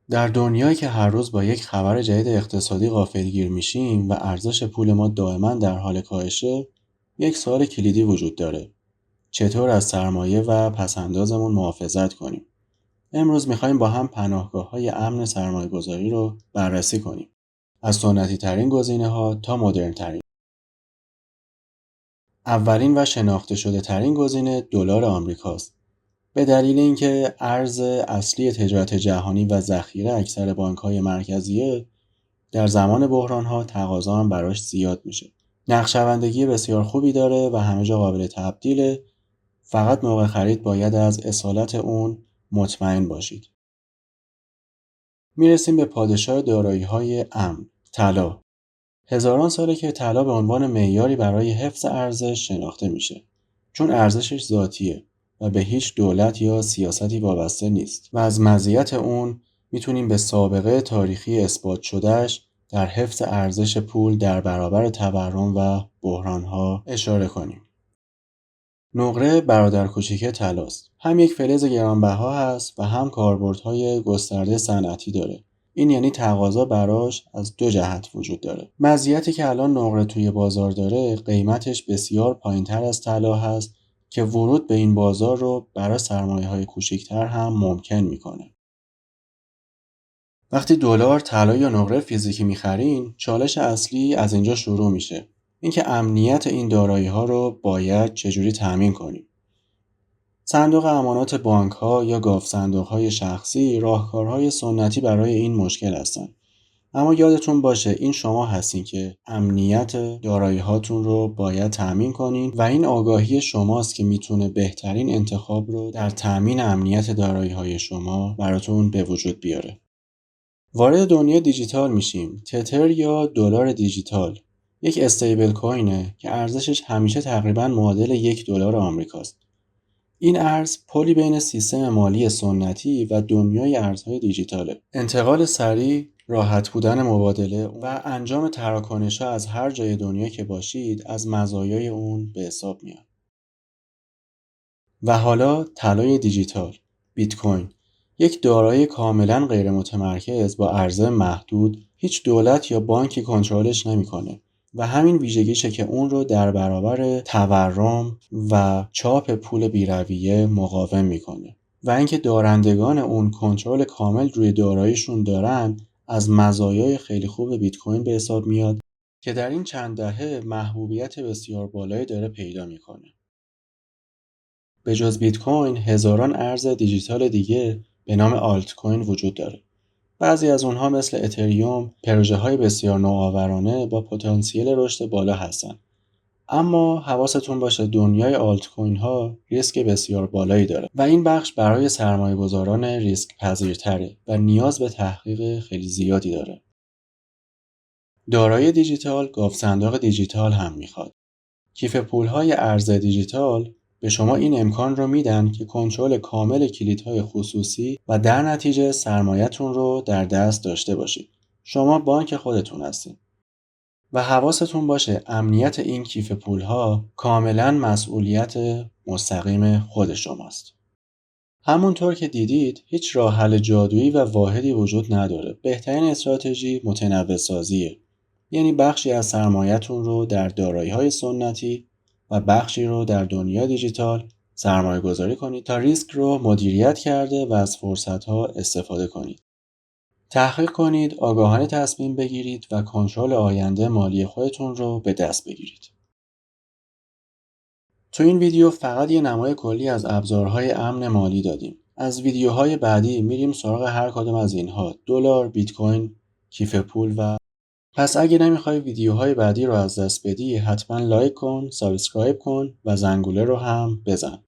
در دنیایی که هر روز با یک خبر جدید اقتصادی غافلگیر میشیم و ارزش پول ما دائما در حال کاهشه، یک سوال کلیدی وجود داره: چطور از سرمایه و پسندازمون محافظت کنیم؟ امروز میخوایم با هم پناهگاه‌های امن سرمایه‌گذاری رو بررسی کنیم. از سنتی ترین گزینه‌ها تا مدرن ترین. اولین و شناخته شده ترین گزینه دلار آمریکاست. به دلیل اینکه ارز اصلی تجارت جهانی و ذخیره اکثر بانک‌های مرکزیه، در زمان بحران‌ها تقاضا هم براش زیاد میشه. نقشه‌بندی بسیار خوبی داره و همه جا قابل تبدیله. فقط موقع خرید باید از اصالت اون مطمئن باشید. میرسیم به پادشاه دارایی‌های امن، طلا. هزاران ساله که طلا به عنوان معیاری برای حفظ ارزش شناخته میشه، چون ارزشش ذاتیه و به هیچ دولت یا سیاستی وابسته نیست و از مزیت اون میتونیم به سابقه تاریخی اثبات شدهش در حفظ ارزش پول در برابر تورم و بحرانها اشاره کنیم. نقره برادر کوچیک طلاست. هم یک فلز گرانبها هست و هم کاربردهای گسترده صنعتی داره. این یعنی تقاضا براش از دو جهت وجود داره. مزیتی که الان نقره توی بازار داره، قیمتش بسیار پایینتر از طلا هست که ورود به این بازار رو برای سرمایه‌های کوچکتر هم ممکن میکنه. وقتی دلار، طلا یا نقره فیزیکی میخرین، چالش اصلی از اینجا شروع میشه. اینکه امنیت این دارایی‌ها رو باید چجوری تأمین کنیم. صندوق امانات بانک‌ها یا گاو صندوق‌های شخصی راهکارهای سنتی برای این مشکل هستند. اما یادتون باشه این شما هستین که امنیت دارایی‌هاتون رو باید تأمین کنین و این آگاهی شماست که میتونه بهترین انتخاب رو در تأمین امنیت دارایی‌های شما براتون به وجود بیاره. وارد دنیای دیجیتال میشیم. تتر یا دلار دیجیتال یک استیبل کوینه که ارزشش همیشه تقریباً معادل $1 آمریکاست. این ارز پلی بین سیستم مالی سنتی و دنیای ارزهای دیجیتاله. انتقال سریع، راحت بودن مبادله و انجام تراکنش‌ها از هر جای دنیا که باشید از مزایای اون به حساب میاد. و حالا طلای دیجیتال، بیت کوین، یک دارایی کاملا غیر متمرکز با عرضه محدود، هیچ دولت یا بانکی کنترلش نمیکنه و همین ویژگیشه که اون رو در برابر تورم و چاپ پول بی‌رویه مقاوم میکنه و اینکه دارندگان اون کنترل کامل روی داراییشون دارن از مزایای خیلی خوب بیت کوین به حساب میاد که در این چند دهه محبوبیت بسیار بالایی داره پیدا میکنه. به جز بیت کوین هزاران ارز دیجیتال دیگه به نام آلت کوین وجود داره. بعضی از اونها مثل اتریوم پروژه‌های بسیار نوآورانه با پتانسیل رشد بالا هستن. اما حواستون باشه دنیای آلت کوین ها ریسک بسیار بالایی داره و این بخش برای سرمایه‌گذاران ریسک پذیرتره و نیاز به تحقیق خیلی زیادی داره. دارایی دیجیتال گاوصندوق دیجیتال هم میخواد. کیف پول‌های ارز دیجیتال به شما این امکان رو میدن که کنترل کامل کلیدهای خصوصی و در نتیجه سرمایه‌تون رو در دست داشته باشید. شما بانک خودتون هستید. و حواستون باشه امنیت این کیف پول‌ها کاملاً مسئولیت مستقیم خود شماست. همونطور که دیدید هیچ راه حل جادویی و واحدی وجود نداره. بهترین استراتژی متنوع سازیه. یعنی بخشی از سرمایه‌تون رو در دارایی‌های سنتی و بخشی رو در دنیای دیجیتال سرمایه گذاری کنید تا ریسک رو مدیریت کرده و از فرصت‌ها استفاده کنید. تحقیق کنید، آگاهانه تصمیم بگیرید و کنترل آینده مالی خودتون رو به دست بگیرید. تو این ویدیو فقط یه نمای کلی از ابزارهای امن مالی دادیم. از ویدیوهای بعدی میریم سراغ هر کدوم از اینها: دلار، بیت کوین، کیف پول و پس اگه نمیخوای ویدیوهای بعدی رو از دست بدی حتما لایک کن، سابسکرایب کن و زنگوله رو هم بزن.